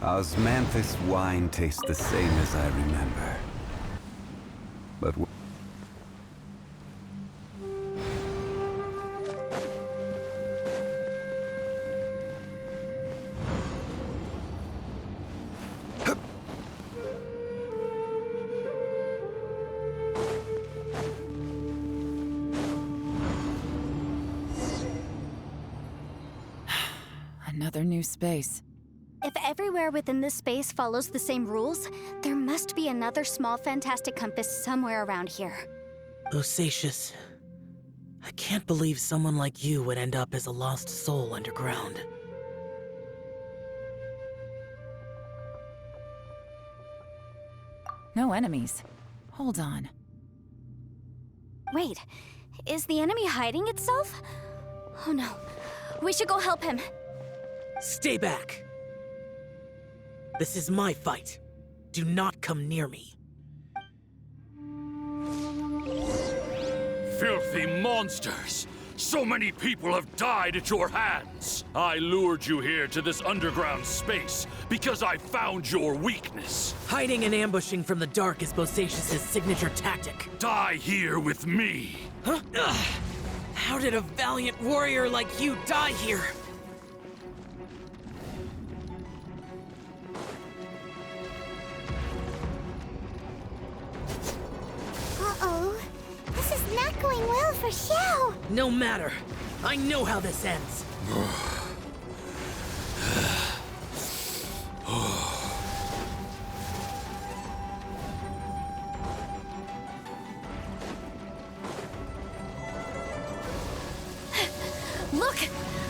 Osmanthus wine tastes the same as I remember. But another new space. If everywhere within this space follows the same rules, there must be another small fantastic compass somewhere around here. Bosacius, I can't believe someone like you would end up as a lost soul underground. No enemies. Hold on. Wait, is the enemy hiding itself? Oh no, we should go help him. Stay back! This is my fight. Do not come near me. Filthy monsters! So many people have died at your hands! I lured you here to this underground space because I found your weakness. Hiding and ambushing from the dark is Bosacius' signature tactic. Die here with me! Huh? Ugh. How did a valiant warrior like you die here? Uh-oh. This is not going well for Xiao. No matter. I know how this ends. Look!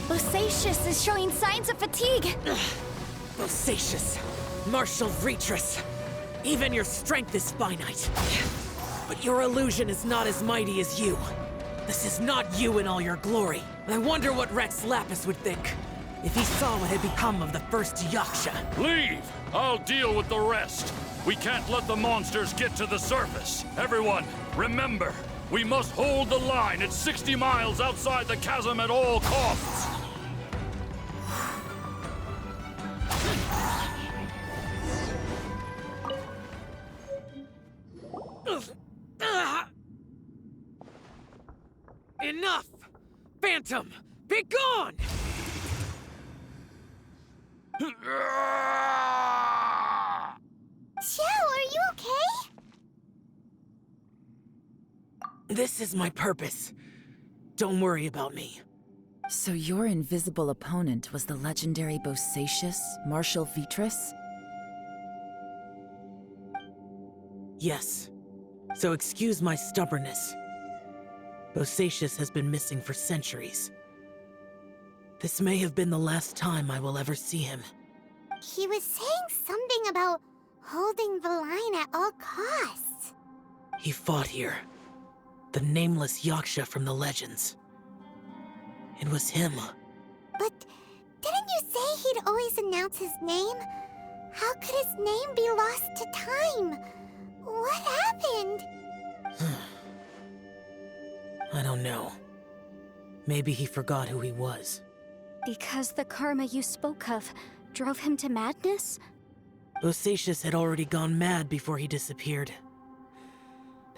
Bosacius is showing signs of fatigue! Bosacius, martial Retris. Even your strength is finite. But your illusion is not as mighty as you. This is not you in all your glory. I wonder what Rex Lapis would think if he saw what had become of the first Yaksha. Leave! I'll deal with the rest. We can't let the monsters get to the surface. Everyone, remember, we must hold the line at 60 miles outside the chasm at all costs. Enough! Phantom, be gone! Xiao, are you okay? This is my purpose. Don't worry about me. So your invisible opponent was the legendary Bosacius, Marshal Vitris? Yes. So excuse my stubbornness. Bosacius has been missing for centuries. This may have been the last time I will ever see him. He was saying something about holding the line at all costs. He fought here. The nameless Yaksha from the legends. It was him. But didn't you say he'd always announce his name? How could his name be lost to time? What happened? I don't know. Maybe he forgot who he was. Because the karma you spoke of drove him to madness? Bosacius had already gone mad before he disappeared.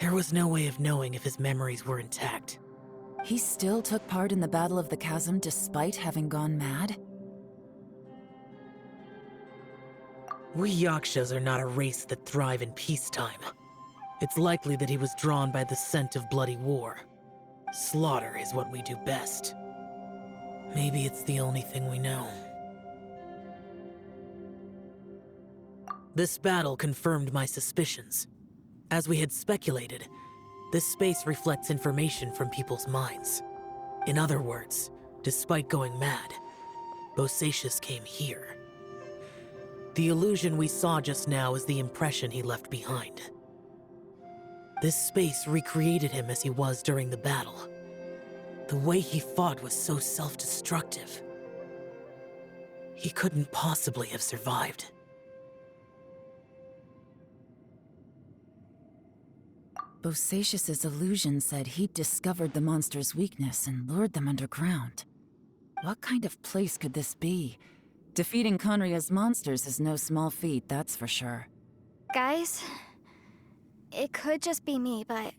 There was no way of knowing if his memories were intact. He still took part in the Battle of the Chasm despite having gone mad? We Yakshas are not a race that thrive in peacetime. It's likely that he was drawn by the scent of bloody war. Slaughter is what we do best. Maybe it's the only thing we know. This battle confirmed my suspicions. As we had speculated, this space reflects information from people's minds. In other words, despite going mad, Bosacius came here. The illusion we saw just now is the impression he left behind. This space recreated him as he was during the battle. The way he fought was so self-destructive. He couldn't possibly have survived. Bosacius's illusion said he'd discovered the monster's weakness and lured them underground. What kind of place could this be? Defeating Conria's monsters is no small feat, that's for sure. Guys, it could just be me, but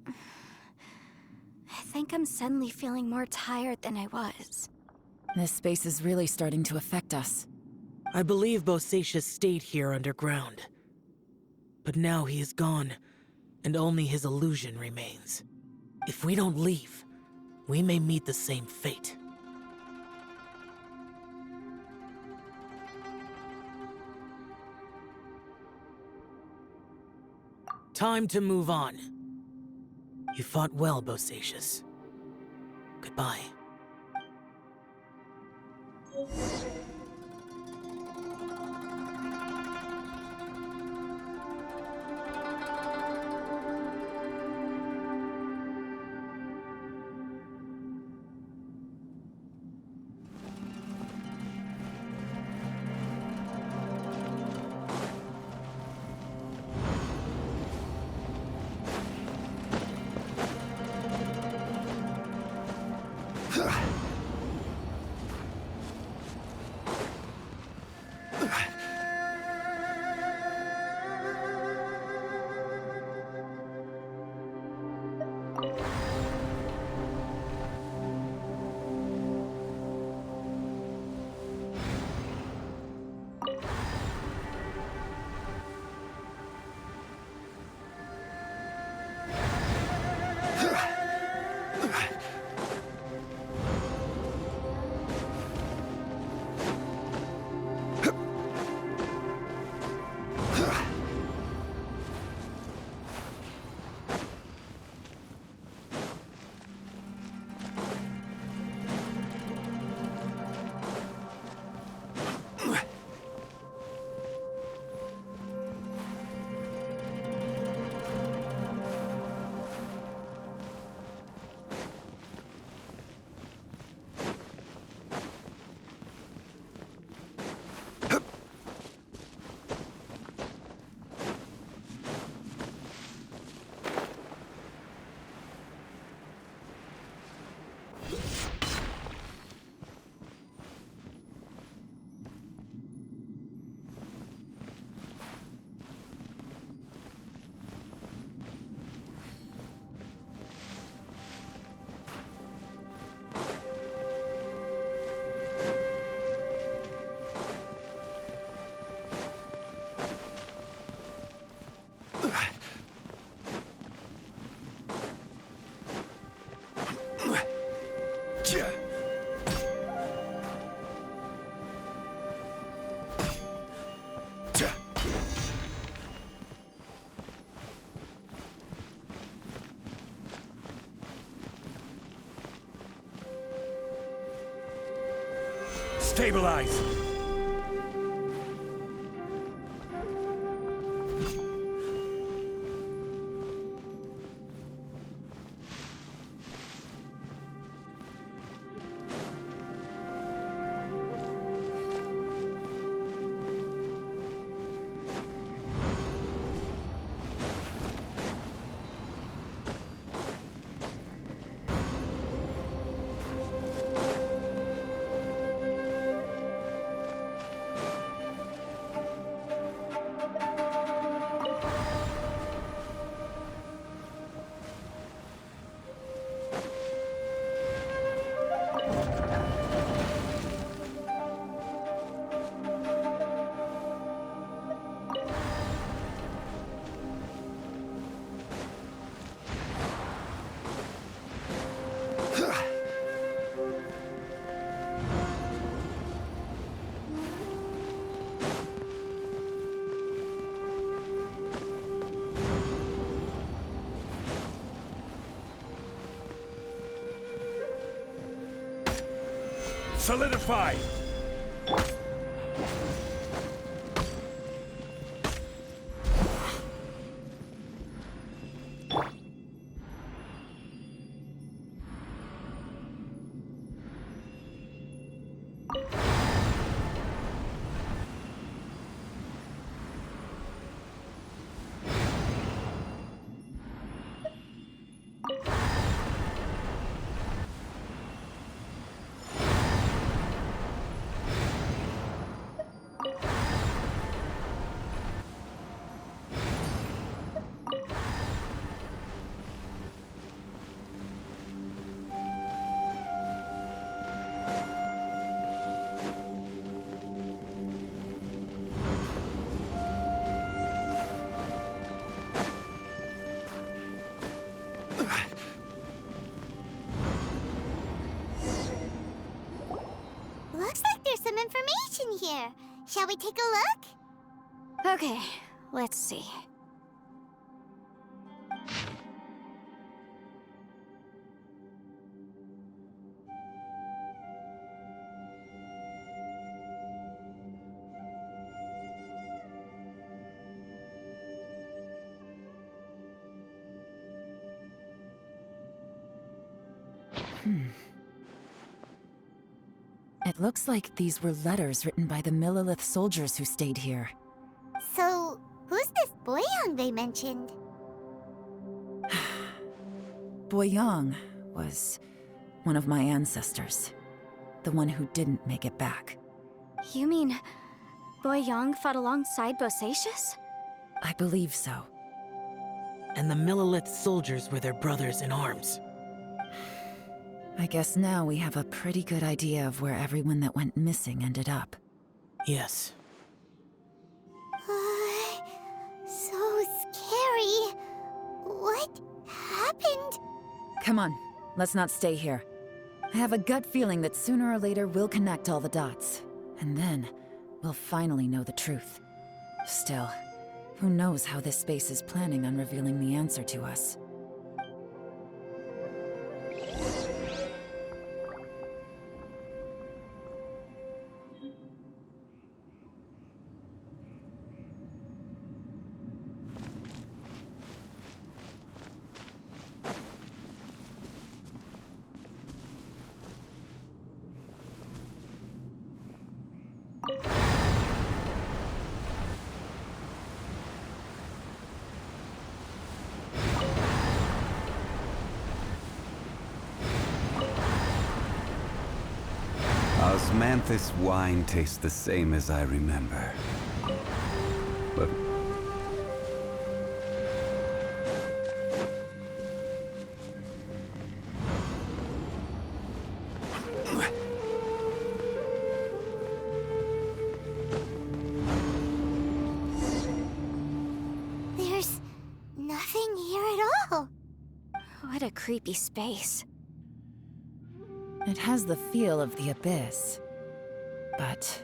I think I'm suddenly feeling more tired than I was. This space is really starting to affect us. I believe Bosacius stayed here underground. But now he is gone, and only his illusion remains. If we don't leave, we may meet the same fate. Time to move on. You fought well, Bosacius. Goodbye. Stabilize! Solidify! Shall we take a look? Okay, let's see. It looks like these were letters written by the Millelith soldiers who stayed here. So, who's this Boyang they mentioned? Boyang was one of my ancestors. The one who didn't make it back. You mean Boyang fought alongside Bosacius? I believe so. And the Millelith soldiers were their brothers in arms. I guess now we have a pretty good idea of where everyone that went missing ended up. Yes. So scary. What happened? Come on, let's not stay here. I have a gut feeling that sooner or later we'll connect all the dots. And then, we'll finally know the truth. Still, who knows how this space is planning on revealing the answer to us. Osmanthus wine tastes the same as I remember. But... There's nothing here at all. What a creepy space. It has the feel of the Abyss. But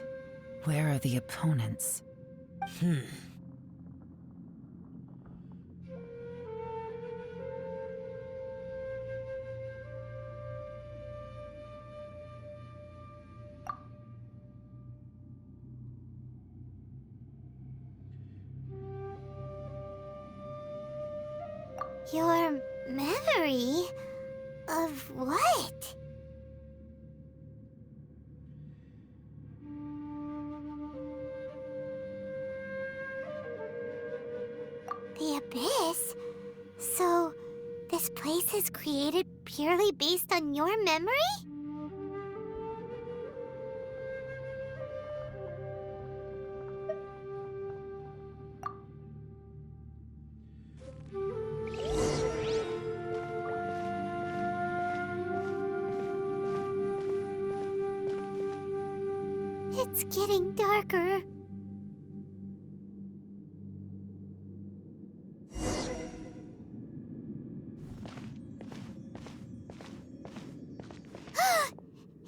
where are the opponents? Your memory of what? The Abyss? So, this place is created purely based on your memory? It's getting darker.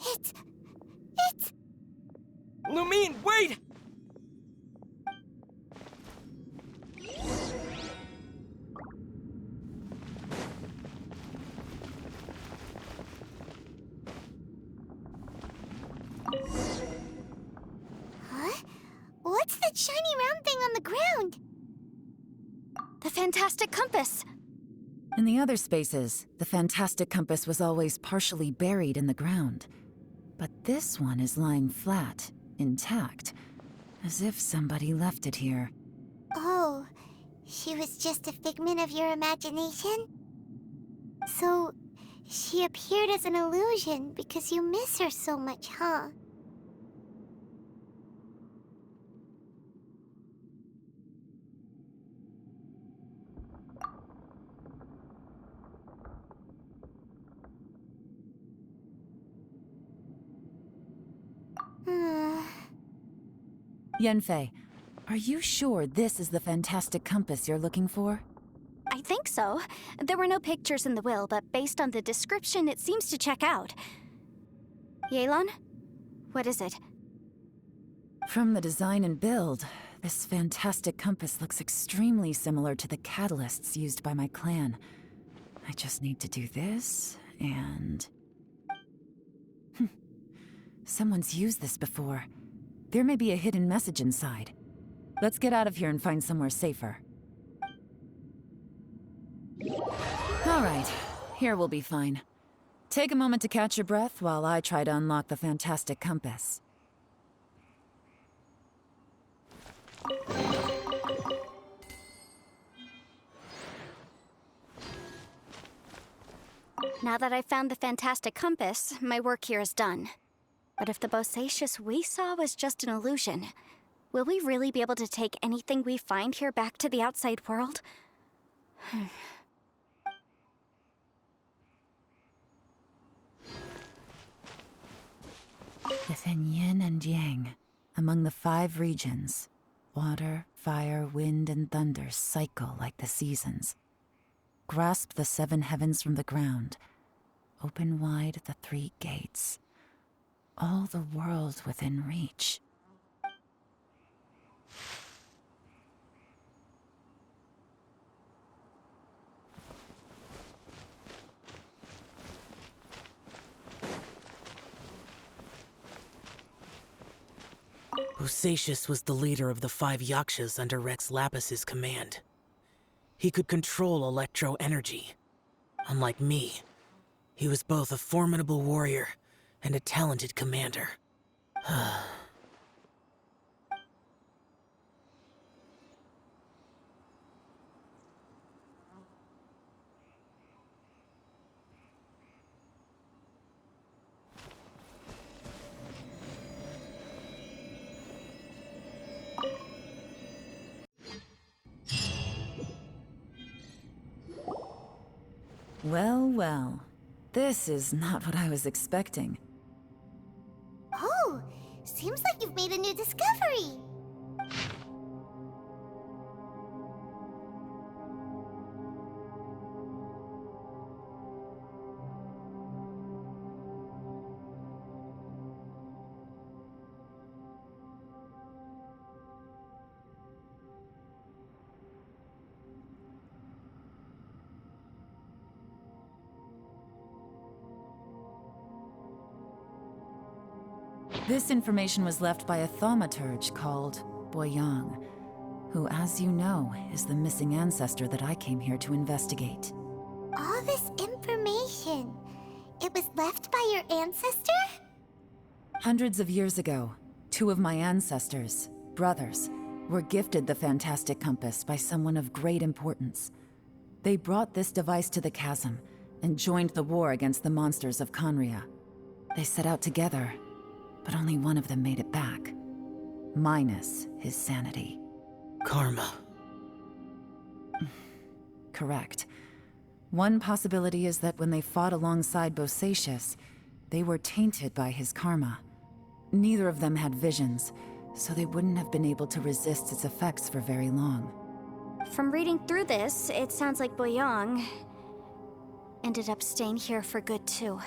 It's... Lumine, wait! Huh? What's that shiny round thing on the ground? The fantastic compass! In the other spaces, the fantastic compass was always partially buried in the ground. But this one is lying flat, intact, as if somebody left it here. Oh, she was just a figment of your imagination? So, she appeared as an illusion because you miss her so much, huh? Yanfei, are you sure this is the fantastic compass you're looking for? I think so. There were no pictures in the will, but based on the description, it seems to check out. Yelan? What is it? From the design and build, this fantastic compass looks extremely similar to the catalysts used by my clan. I just need to do this, and... Someone's used this before. There may be a hidden message inside. Let's get out of here and find somewhere safer. Alright, here we'll be fine. Take a moment to catch your breath while I try to unlock the fantastic compass. Now that I've found the fantastic compass, my work here is done. But if the Bosacious we saw was just an illusion, will we really be able to take anything we find here back to the outside world? Within yin and yang, among the 5 regions, water, fire, wind, and thunder cycle like the seasons. Grasp the 7 heavens from the ground. Open wide the 3 gates. All the world within reach. Bosacious was the leader of the 5 Yakshas under Rex Lapis's command. He could control electro energy. Unlike me, he was both a formidable warrior and a talented commander. Well, well. This is not what I was expecting. Oh, seems like you've made a new discovery. This information was left by a thaumaturge called Boyang, who, as you know, is the missing ancestor that I came here to investigate. All this information, it was left by your ancestor? Hundreds of years ago, 2 of my ancestors, brothers, were gifted the fantastic compass by someone of great importance. They brought this device to the chasm and joined the war against the monsters of Conria. They set out together, but only one of them made it back. Minus his sanity. Karma. Correct. One possibility is that when they fought alongside Bosacious, they were tainted by his karma. Neither of them had visions, so they wouldn't have been able to resist its effects for very long. From reading through this, it sounds like Boyang ended up staying here for good too.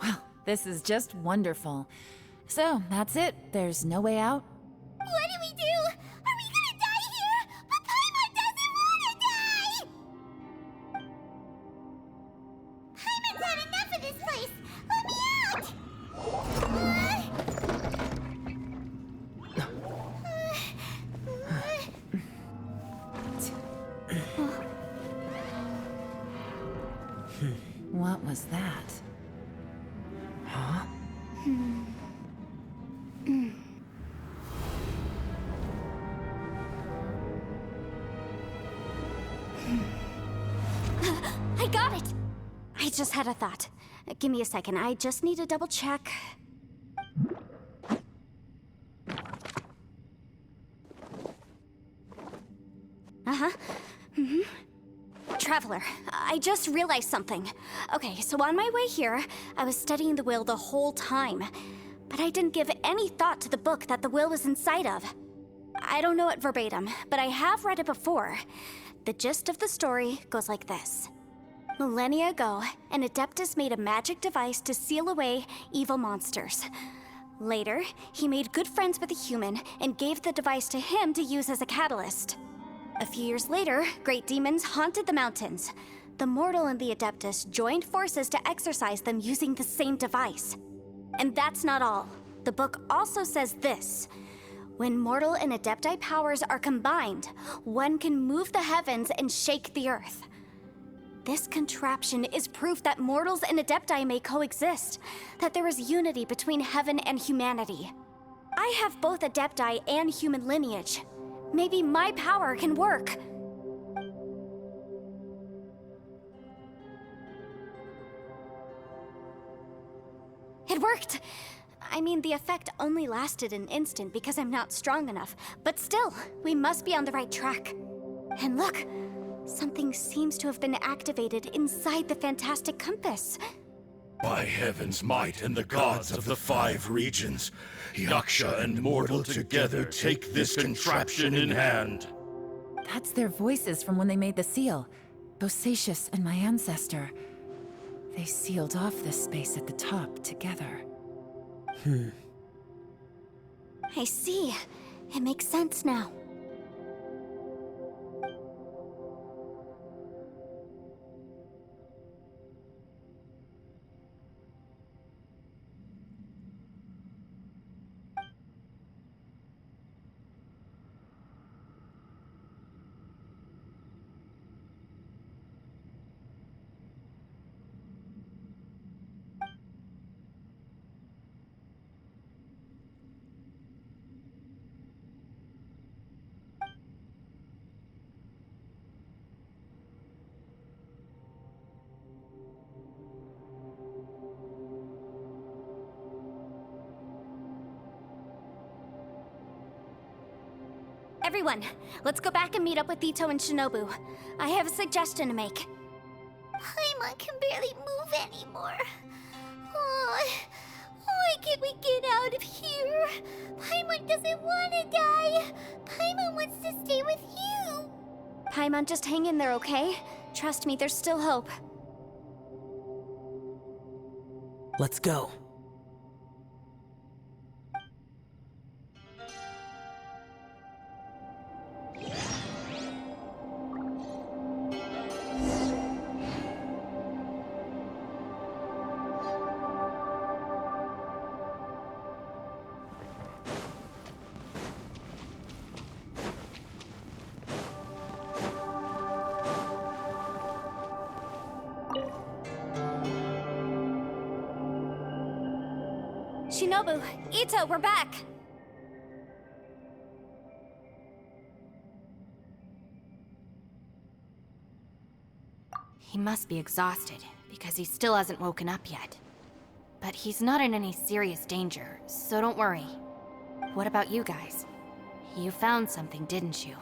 Well, this is just wonderful. So, that's it. There's no way out? What do we do? Are we gonna die here? But Paimon doesn't wanna die! Paimon's had enough of this place! Let me out! What was that? Huh? I got it! I just had a thought. Give me a second, I just need to double check. Uh-huh. Traveler, I just realized something. Okay, so on my way here, I was studying the will the whole time. But I didn't give any thought to the book that the will was inside of. I don't know it verbatim, but I have read it before. The gist of the story goes like this. Millennia ago, an Adeptus made a magic device to seal away evil monsters. Later, he made good friends with a human and gave the device to him to use as a catalyst. A few years later, great demons haunted the mountains. The mortal and the Adeptus joined forces to exorcise them using the same device. And that's not all. The book also says this. When mortal and Adepti powers are combined, one can move the heavens and shake the earth. This contraption is proof that mortals and Adepti may coexist, that there is unity between heaven and humanity. I have both Adepti and human lineage. Maybe my power can work. It worked! I mean, the effect only lasted an instant because I'm not strong enough, but still, we must be on the right track. And look, something seems to have been activated inside the fantastic compass. By heaven's might and the gods of the 5 regions, Yaksha and mortal together take this contraption in hand. That's their voices from when they made the seal. Bosacius and my ancestor. They sealed off this space at the top together. I see. It makes sense now. Everyone, let's go back and meet up with Ito and Shinobu. I have a suggestion to make. Paimon can barely move anymore. Oh, why can't we get out of here? Paimon doesn't want to die. Paimon wants to stay with you. Paimon, just hang in there, okay? Trust me, there's still hope. Let's go. Shinobu, Ito, we're back! He must be exhausted, because he still hasn't woken up yet. But he's not in any serious danger, so don't worry. What about you guys? You found something, didn't you?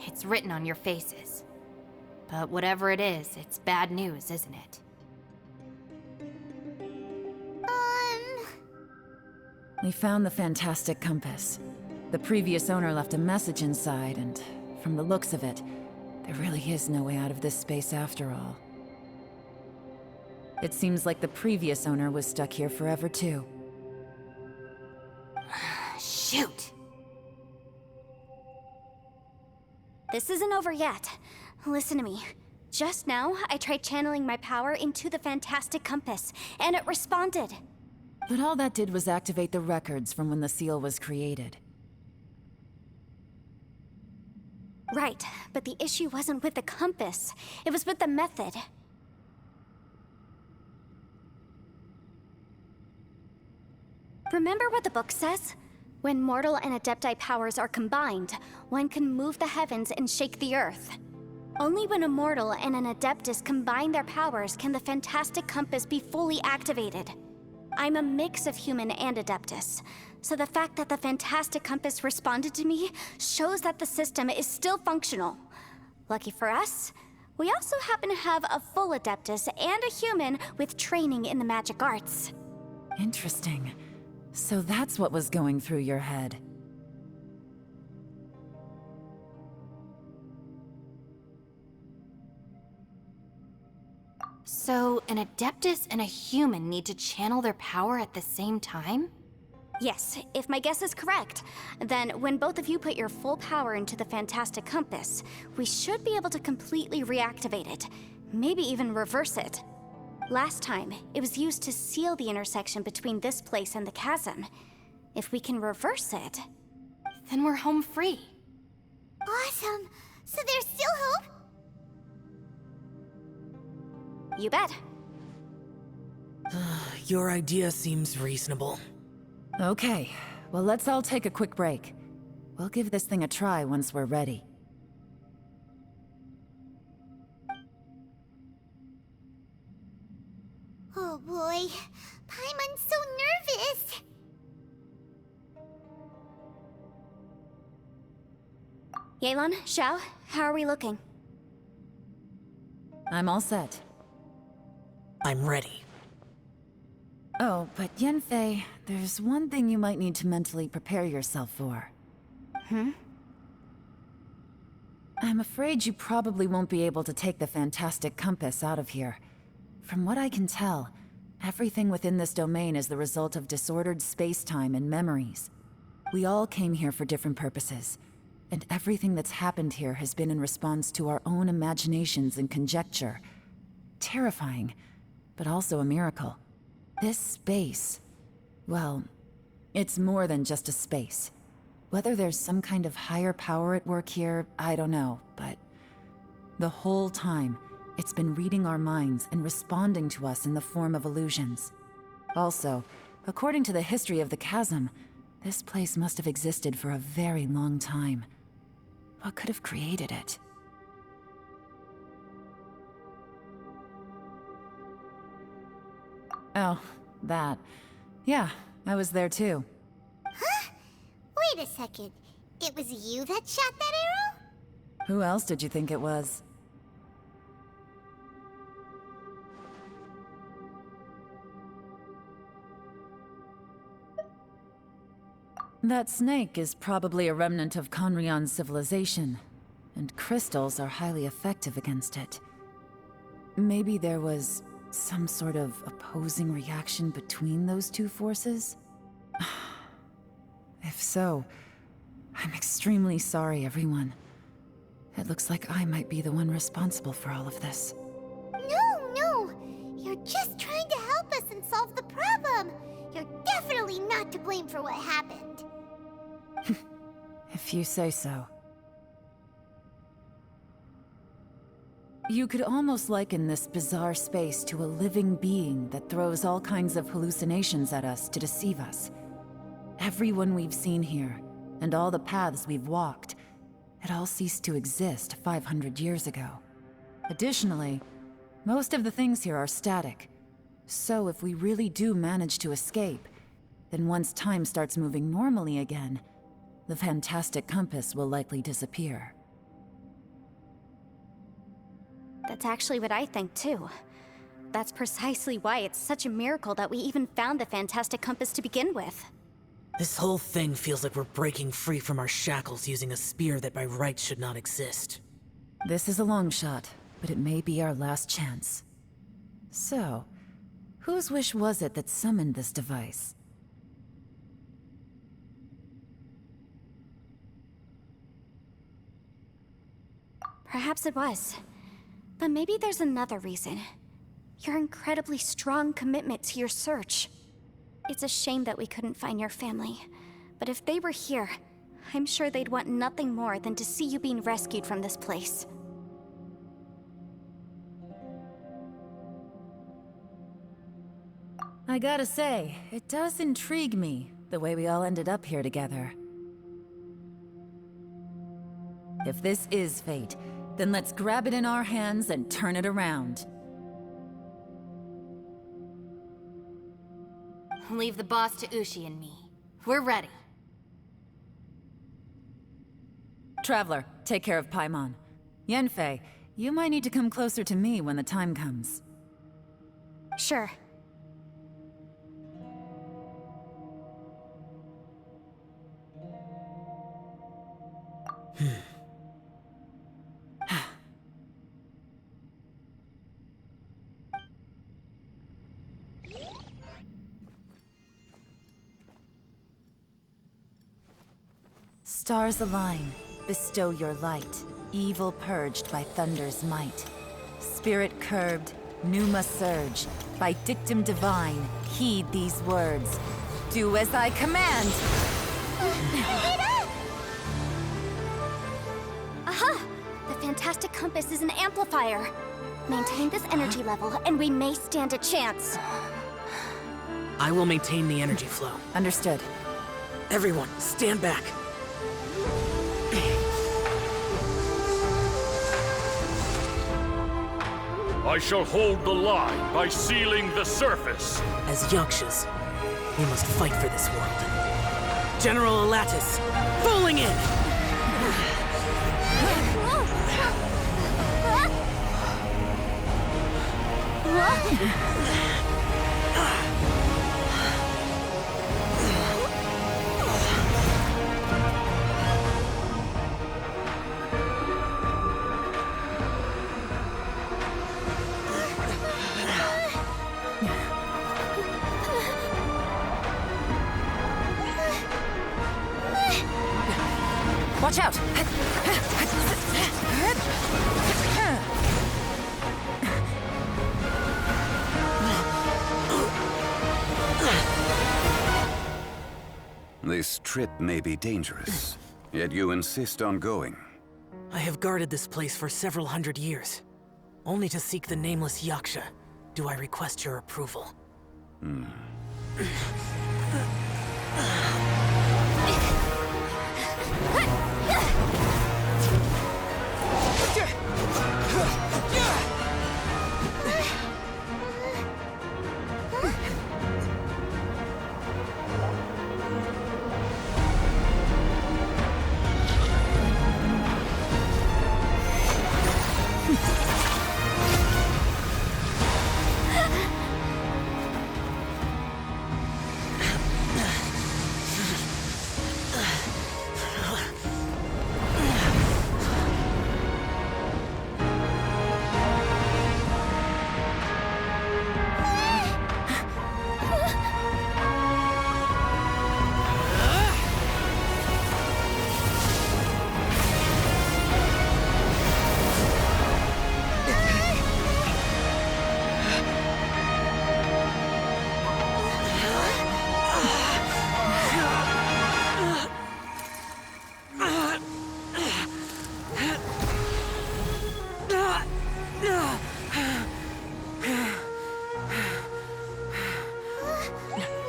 It's written on your faces. But whatever it is, it's bad news, isn't it? We found the fantastic compass. The previous owner left a message inside, and from the looks of it, there really is no way out of this space after all. It seems like the previous owner was stuck here forever too. Shoot! This isn't over yet. Listen to me. Just now, I tried channeling my power into the fantastic compass, and it responded. But all that did was activate the records from when the seal was created. Right, but the issue wasn't with the compass. It was with the method. Remember what the book says? When mortal and Adepti powers are combined, one can move the heavens and shake the earth. Only when a mortal and an Adeptus combine their powers can the fantastic compass be fully activated. I'm a mix of human and Adeptus, so the fact that the fantastic compass responded to me shows that the system is still functional. Lucky for us, we also happen to have a full Adeptus and a human with training in the magic arts. Interesting. So that's what was going through your head. So, an Adeptus and a human need to channel their power at the same time? Yes, if my guess is correct, then when both of you put your full power into the Fantastic Compass, we should be able to completely reactivate it, maybe even reverse it. Last time, it was used to seal the intersection between this place and the chasm. If we can reverse it, Then we're home free. Awesome! So there's still hope? you bet. Your idea seems reasonable. Okay, well, let's all take a quick break. We'll give this thing a try once we're ready. Oh boy, Paimon's so nervous! Yelan, Xiao, how are we looking? I'm all set. I'm ready. Oh, but Yanfei, there's one thing you might need to mentally prepare yourself for. I'm afraid you probably won't be able to take the Fantastic Compass out of here. From what I can tell, everything within this domain is the result of disordered space-time and memories. We all came here for different purposes, and everything that's happened here has been in response to our own imaginations and conjecture. Terrifying, but also a miracle. This space, well, it's more than just a space. Whether there's some kind of higher power at work here, I don't know, but the whole time, it's been reading our minds and responding to us in the form of illusions. Also, according to the history of the chasm, this place must have existed for a very long time. What could have created it? Oh, that. Yeah, I was there too. Huh? Wait a second. It was you that shot that arrow? Who else did you think it was? That snake is probably a remnant of Conrion's civilization, and crystals are highly effective against it. Maybe there was some sort of opposing reaction between those two forces? If so, I'm extremely sorry, everyone. It looks like I might be the one responsible for all of this. No! You're just trying to help us and solve the problem! You're definitely not to blame for what happened. If you say so. You could almost liken this bizarre space to a living being that throws all kinds of hallucinations at us to deceive us. Everyone we've seen here, and all the paths we've walked, it all ceased to exist 500 years ago. Additionally, most of the things here are static. So if we really do manage to escape, then once time starts moving normally again, the Fantastic Compass will likely disappear. That's actually what I think too. That's precisely why it's such a miracle that we even found the Fantastic Compass to begin with. This whole thing feels like we're breaking free from our shackles using a spear that by rights should not exist. This is a long shot, but it may be our last chance. So, whose wish was it that summoned this device? Perhaps it was. But maybe there's another reason. Your incredibly strong commitment to your search. It's a shame that we couldn't find your family. But if they were here, I'm sure they'd want nothing more than to see you being rescued from this place. I gotta say, it does intrigue me, the way we all ended up here together. If this is fate, then let's grab it in our hands and turn it around. Leave the boss to Ushi and me. We're ready. Traveler, take care of Paimon. Yanfei, you might need to come closer to me when the time comes. Sure. Stars align, bestow your light, evil purged by thunder's might. Spirit curbed, pneuma surge, by dictum divine, heed these words. Do as I command! Aha! The fantastic compass is an amplifier. Maintain this energy level, and we may stand a chance. I will maintain the energy flow. Understood. Everyone, stand back. I shall hold the line by sealing the surface. As Yakshas, we must fight for this world. General Elatus, falling in! Watch out! This trip may be dangerous, yet you insist on going. I have guarded this place for several hundred years. Only to seek the nameless Yaksha do I request your approval.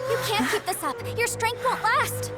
You can't keep this up. Your strength won't last.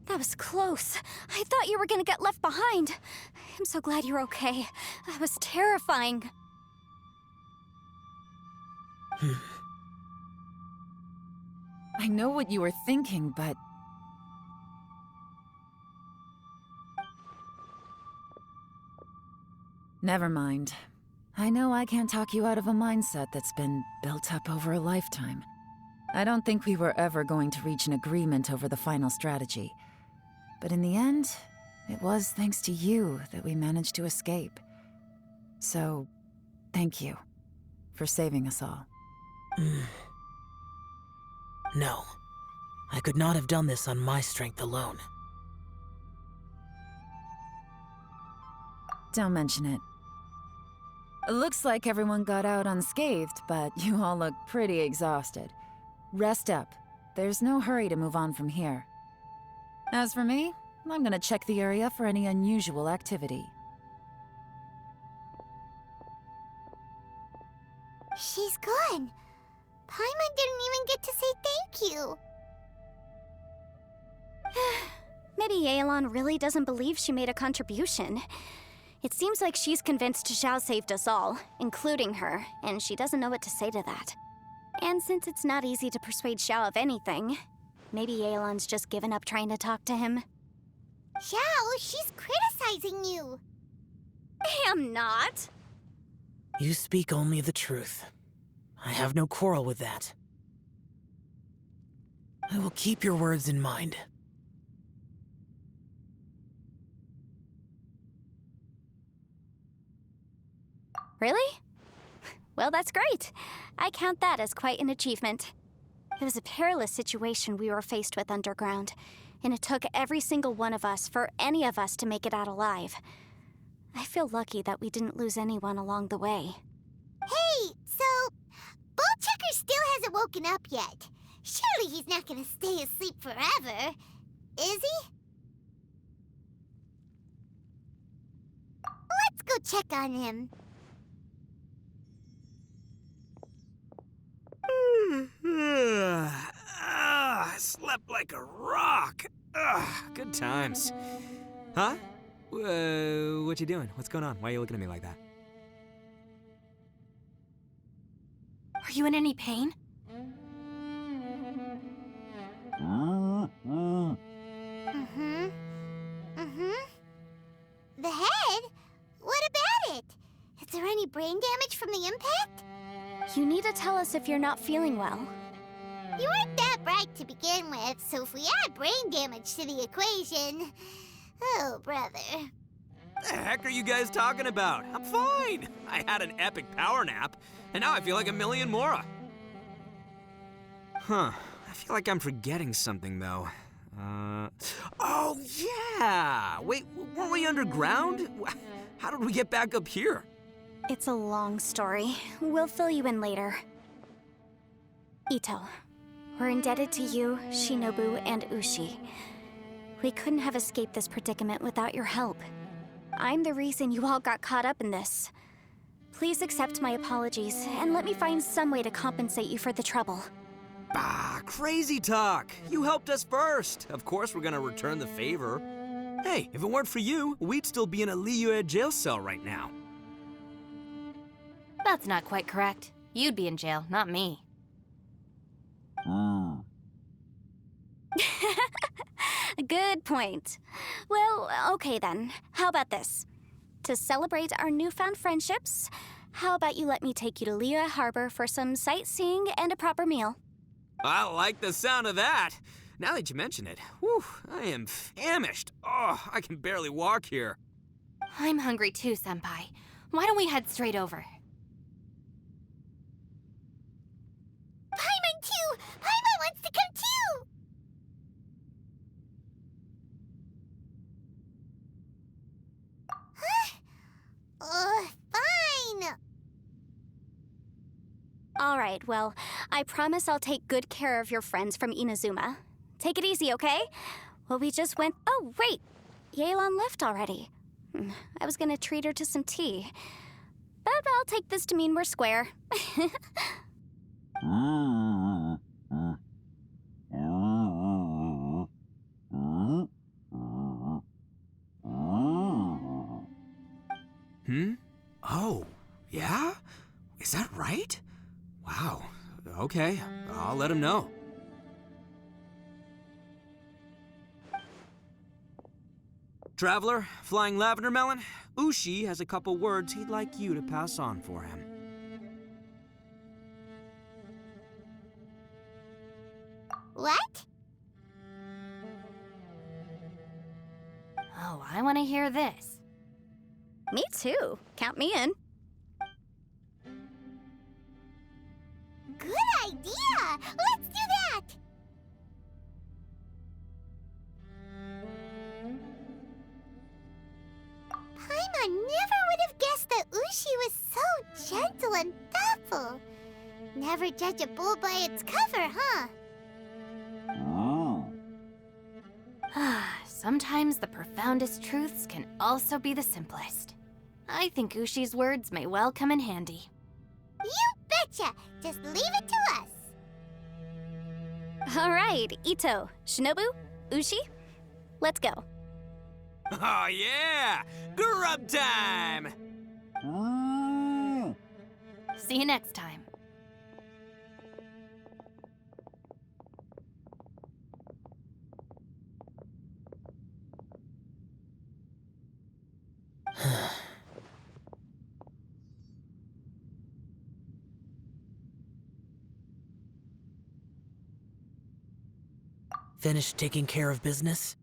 That was close. I thought you were gonna get left behind. I'm so glad you're okay. That was terrifying. I know what you were thinking, but... Never mind. I know I can't talk you out of a mindset that's been built up over a lifetime. I don't think we were ever going to reach an agreement over the final strategy. But in the end, it was thanks to you that we managed to escape. So, thank you for saving us all. No. I could not have done this on my strength alone. Don't mention it. Looks like everyone got out unscathed, but you all look pretty exhausted. Rest up. There's no hurry to move on from here. As for me, I'm gonna check the area for any unusual activity. She's gone. Paimon didn't even get to say thank you. Maybe Yelan really doesn't believe she made a contribution. It seems like she's convinced Zhao saved us all, including her, and she doesn't know what to say to that. And since it's not easy to persuade Zhao of anything, maybe Yelan's just given up trying to talk to him. Zhao, she's criticizing you. I am not. You speak only the truth. I have no quarrel with that. I will keep your words in mind. Really? Well, that's great. I count that as quite an achievement. It was a perilous situation we were faced with underground, and it took every single one of us for any of us to make it out alive. I feel lucky that we didn't lose anyone along the way. Hey, so Ballchecker still hasn't woken up yet. Surely he's not gonna stay asleep forever, is he? Let's go check on him. I slept like a rock. Good times. Huh? What you doing? What's going on? Why are you looking at me like that? Are you in any pain? The head? What about it? Is there any brain damage from the impact? You need to tell us if you're not feeling well. You weren't that bright to begin with, so if we add brain damage to the equation... Oh, brother. The heck are you guys talking about? I'm fine. I had an epic power nap, and now I feel like a million more. Huh. I feel like I'm forgetting something, though. Oh, yeah! Wait, weren't we underground? How did we get back up here? It's a long story. We'll fill you in later. Ito, we're indebted to you, Shinobu, and Ushi. We couldn't have escaped this predicament without your help. I'm the reason you all got caught up in this. Please accept my apologies, and let me find some way to compensate you for the trouble. Bah, crazy talk. You helped us first. Of course we're gonna return the favor. Hey, if it weren't for you, we'd still be in a Liyue jail cell right now. That's not quite correct. You'd be in jail, not me. Good point. Well, okay then. How about this? To celebrate our newfound friendships, how about you let me take you to Liyue Harbor for some sightseeing and a proper meal? I like the sound of that. Now that you mention it, whew, I am famished. Oh, I can barely walk here. I'm hungry too, Senpai. Why don't we head straight over? Paimon too! Paimon wants to come too! Huh? Fine! Alright, well, I promise I'll take good care of your friends from Inazuma. Take it easy, okay? Well, we just went... Oh, wait! Yelan left already. I was gonna treat her to some tea. But I'll take this to mean we're square. Oh, yeah? Is that right? Wow. Okay, I'll let him know. Traveler, Flying Lavender Melon, Ushi has a couple words he'd like you to pass on for him. What? Oh, I want to hear this. Me too. Count me in. Good idea! Let's do that! Paimon never would have guessed that Ushi was so gentle and thoughtful. Never judge a bull by its cover, huh? Sometimes the profoundest truths can also be the simplest. I think Ushi's words may well come in handy. You betcha! Just leave it to us. All right, Ito, Shinobu, Ushi, let's go. Oh yeah! Grub time! See you next time. Finished taking care of business?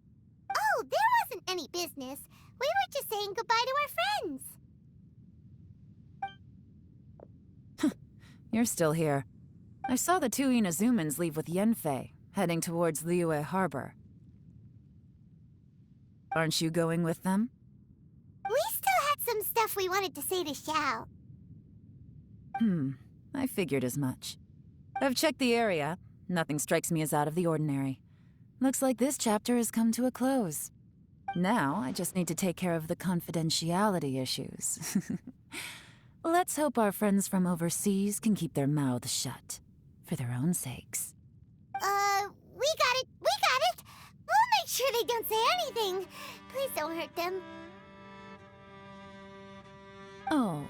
Oh, there wasn't any business. We were just saying goodbye to our friends. You're still here. I saw the two Inazumans leave with Yenfei, heading towards Liyue Harbor. Aren't you going with them? We still had some stuff we wanted to say to Xiao. I figured as much. I've checked the area. Nothing strikes me as out of the ordinary. Looks like this chapter has come to a close. Now, I just need to take care of the confidentiality issues. Let's hope our friends from overseas can keep their mouths shut. For their own sakes. We got it! We got it! We'll make sure they don't say anything. Please don't hurt them. Oh.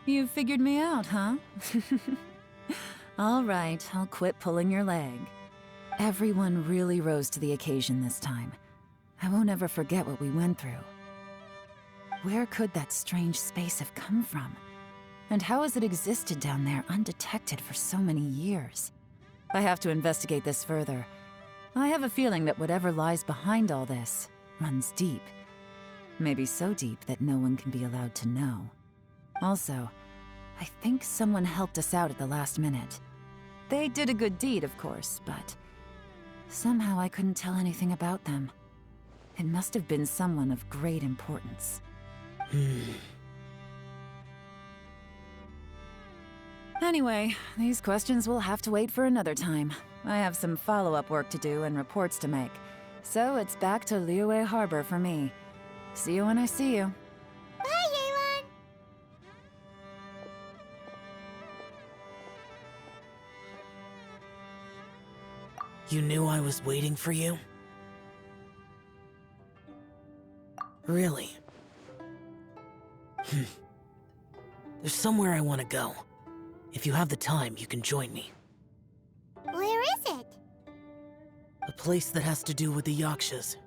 You figured me out, huh? All right, I'll quit pulling your leg. Everyone really rose to the occasion this time. I won't ever forget what we went through. Where could that strange space have come from? And how has it existed down there undetected for so many years? I have to investigate this further. I have a feeling that whatever lies behind all this runs deep. Maybe so deep that no one can be allowed to know. Also, I think someone helped us out at the last minute. They did a good deed, of course, but somehow I couldn't tell anything about them. It must have been someone of great importance. Anyway, these questions will have to wait for another time. I have some follow-up work to do and reports to make. So it's back to Liyue Harbor for me. See you when I see you. Bye, Yelan! You knew I was waiting for you? Really? There's somewhere I want to go. If you have the time, you can join me. Where is it? A place that has to do with the Yakshas.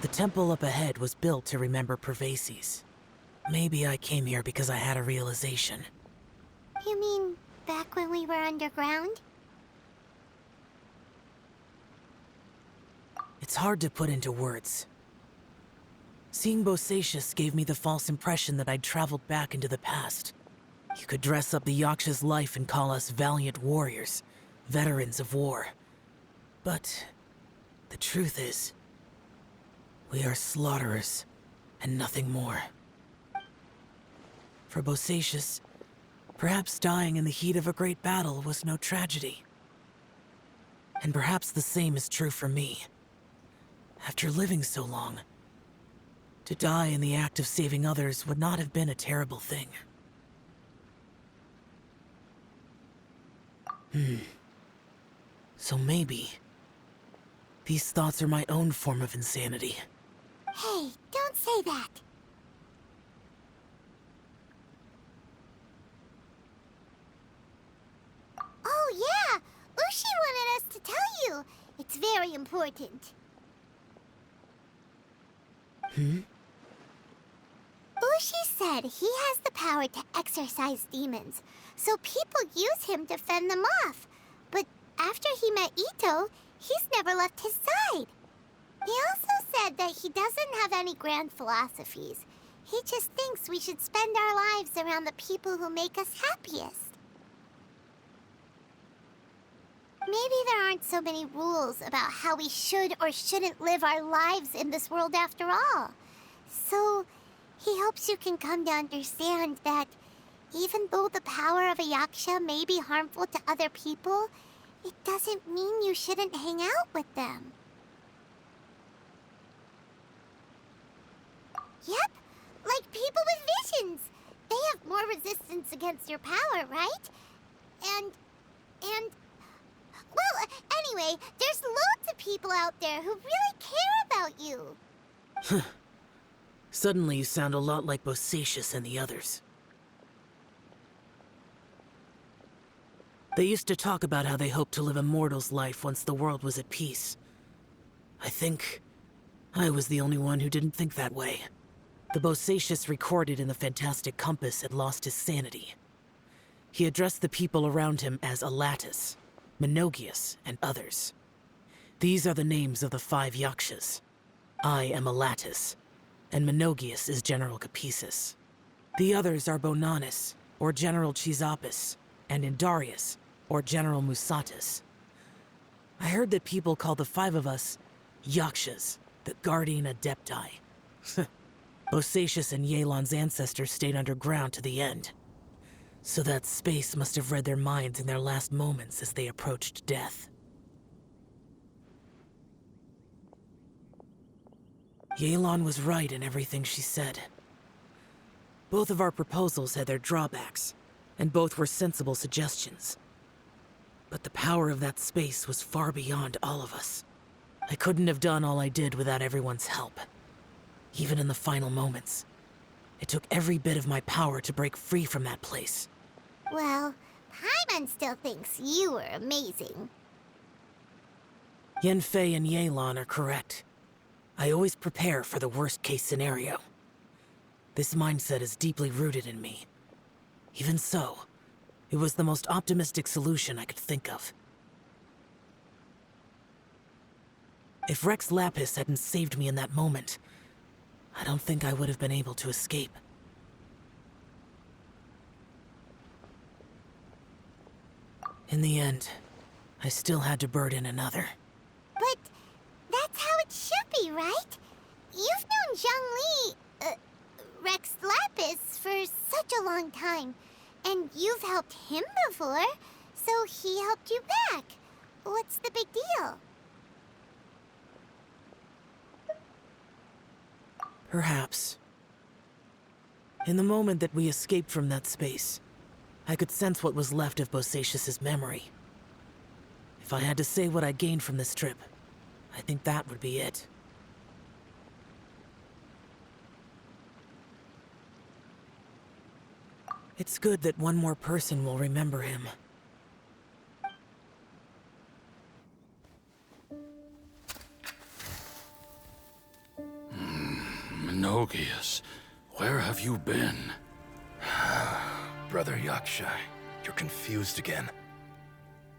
The temple up ahead was built to remember Pervases. Maybe I came here because I had a realization. You mean back when we were underground? It's hard to put into words. Seeing Bosacius gave me the false impression that I'd traveled back into the past. You could dress up the Yaksha's life and call us valiant warriors, veterans of war. But the truth is, we are slaughterers, and nothing more. For Bosacius, perhaps dying in the heat of a great battle was no tragedy. And perhaps the same is true for me. After living so long, to die in the act of saving others would not have been a terrible thing. So maybe these thoughts are my own form of insanity. Hey, don't say that. Oh yeah! Ushi wanted us to tell you. It's very important. Ushi said he has the power to exorcise demons, so people use him to fend them off. But after he met Ito, he's never left his side. He also said that he doesn't have any grand philosophies. He just thinks we should spend our lives around the people who make us happiest. Maybe there aren't so many rules about how we should or shouldn't live our lives in this world after all. So, he hopes you can come to understand that even though the power of a yaksha may be harmful to other people, it doesn't mean you shouldn't hang out with them. Yep, like people with visions. They have more resistance against your power, right? And... Well, anyway, there's loads of people out there who really care about you. Suddenly you sound a lot like Bosacius and the others. They used to talk about how they hoped to live a mortal's life once the world was at peace. I think I was the only one who didn't think that way. The Bosacius recorded in the Fantastic Compass had lost his sanity. He addressed the people around him as Alatus, Menogius, and others. These are the names of the 5 yakshas. I am Alatus, and Menogius is General Capisis. The others are Bonanis, or General Chisapis, and Indarius, or General Musatus. I heard that people call the 5 of us yakshas, the Guardian Adepti. Bosacius and Yelan's ancestors stayed underground to the end. So that space must have read their minds in their last moments as they approached death. Yelan was right in everything she said. Both of our proposals had their drawbacks, and both were sensible suggestions. But the power of that space was far beyond all of us. I couldn't have done all I did without everyone's help. Even in the final moments, it took every bit of my power to break free from that place. Well, Paimon still thinks you were amazing. Yanfei and Yelan are correct. I always prepare for the worst-case scenario. This mindset is deeply rooted in me. Even so, it was the most optimistic solution I could think of. If Rex Lapis hadn't saved me in that moment, I don't think I would have been able to escape. In the end, I still had to burden another. But that's how it should be, right? You've known Zhang Li, Rex Lapis, for such a long time. And you've helped him before, so he helped you back. What's the big deal? Perhaps. In the moment that we escaped from that space, I could sense what was left of Bosacius's memory. If I had to say what I gained from this trip, I think that would be it. It's good that one more person will remember him. Menogius, where have you been? Brother Yaksha, you're confused again.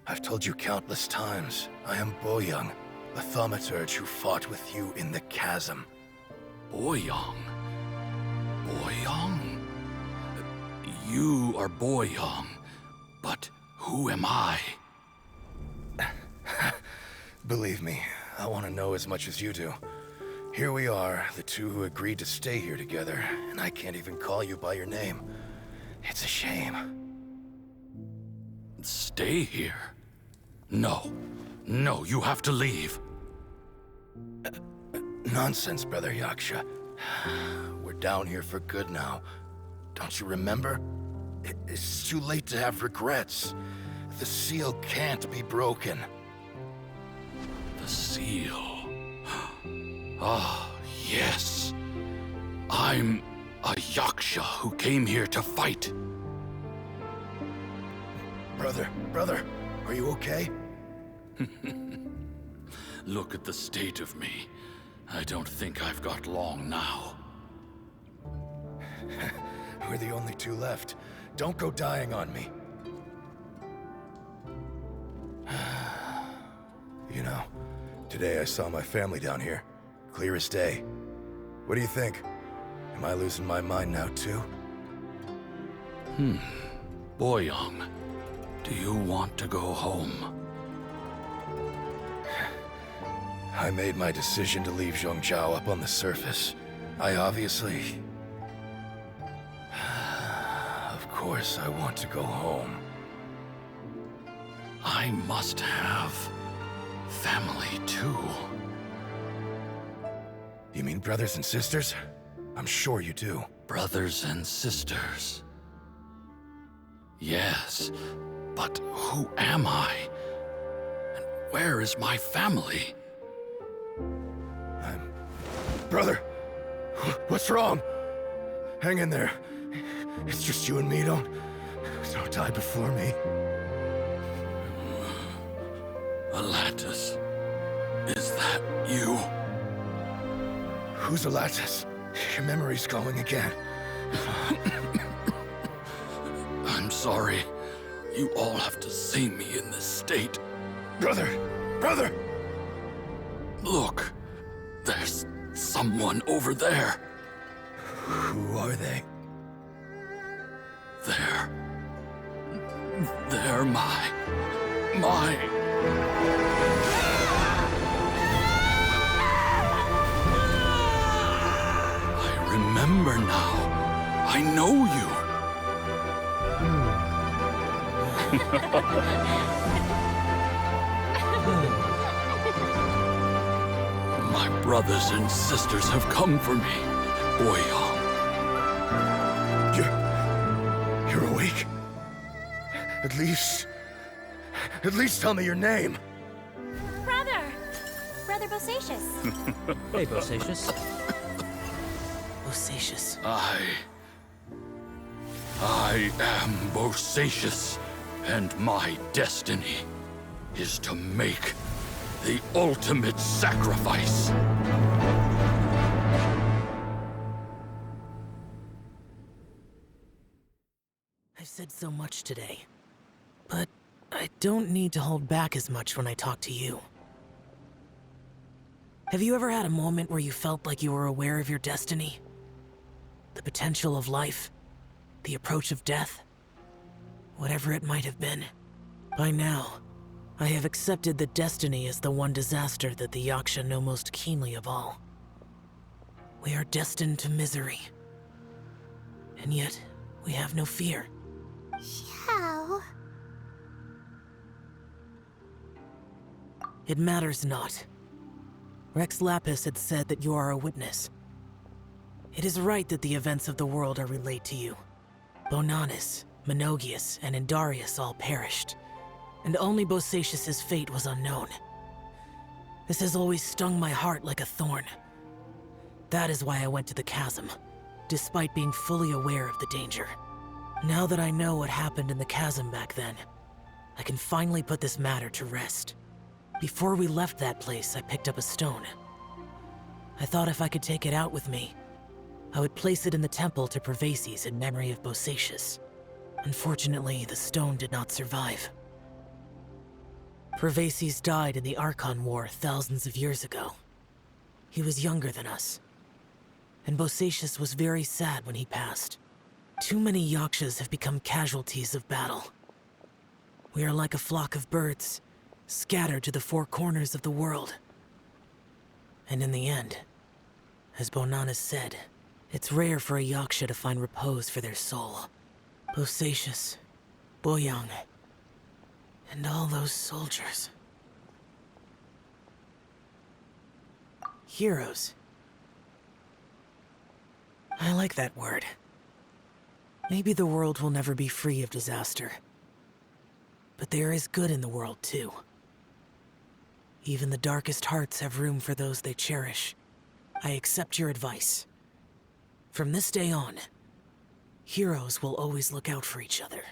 I've told you countless times, I am Boyoung, the thaumaturge who fought with you in the chasm. Boyoung? Boyoung? You are Boyoung, but who am I? Believe me, I want to know as much as you do. Here we are, the two who agreed to stay here together, and I can't even call you by your name. It's a shame. Stay here? No. No, you have to leave. Nonsense, Brother Yaksha. We're down here for good now. Don't you remember? It's too late to have regrets. The seal can't be broken. The seal. Ah, yes. I'm a Yaksha who came here to fight. Brother, are you okay? Look at the state of me. I don't think I've got long now. We're the only two left. Don't go dying on me. You know, today I saw my family down here. clear as day. What do you think? Am I losing my mind now, too? Boyoung, do you want to go home? I made my decision to leave Zhongzhao up on the surface. I obviously... Of course I want to go home. I must have family too. You mean brothers and sisters? I'm sure you do. Brothers and sisters. Yes, but who am I? And where is my family? Brother! What's wrong? Hang in there. It's just you and me, don't die before me. Alatus, is that you? Who's Alatus? Your memory's going again. I'm sorry. You all have to see me in this state. Brother! Brother! Look, there's someone over there. Who are they? They're my... I remember now. I know you. My brothers and sisters have come for me, Boyoung. You're awake? At least tell me your name. Brother Bosacious. Hey, Bosacious. Bosacious. I am Bosacious, and my destiny is to make the ultimate sacrifice. I've said so much today, but I don't need to hold back as much when I talk to you. Have you ever had a moment where you felt like you were aware of your destiny? The potential of life? The approach of death? Whatever it might have been. By now, I have accepted that destiny is the one disaster that the Yaksha know most keenly of all. We are destined to misery. And yet, we have no fear. How? It matters not. Rex Lapis had said that you are a witness. It is right that the events of the world are relayed to you. Bonanis, Menogius, and Indarius all perished, and only Bosacious's fate was unknown. This has always stung my heart like a thorn. That is why I went to the chasm, despite being fully aware of the danger. Now that I know what happened in the chasm back then, I can finally put this matter to rest. Before we left that place, I picked up a stone. I thought if I could take it out with me, I would place it in the temple to Pervases in memory of Bosacious. Unfortunately, the stone did not survive. Pervases died in the Archon War thousands of years ago. He was younger than us, and Bosacious was very sad when he passed. Too many Yakshas have become casualties of battle. We are like a flock of birds, scattered to the four corners of the world. And in the end, as Bonanis said, it's rare for a Yaksha to find repose for their soul. Bosacious, Boyoung, and all those soldiers. Heroes. I like that word. Maybe the world will never be free of disaster. But there is good in the world, too. Even the darkest hearts have room for those they cherish. I accept your advice. From this day on, heroes will always look out for each other.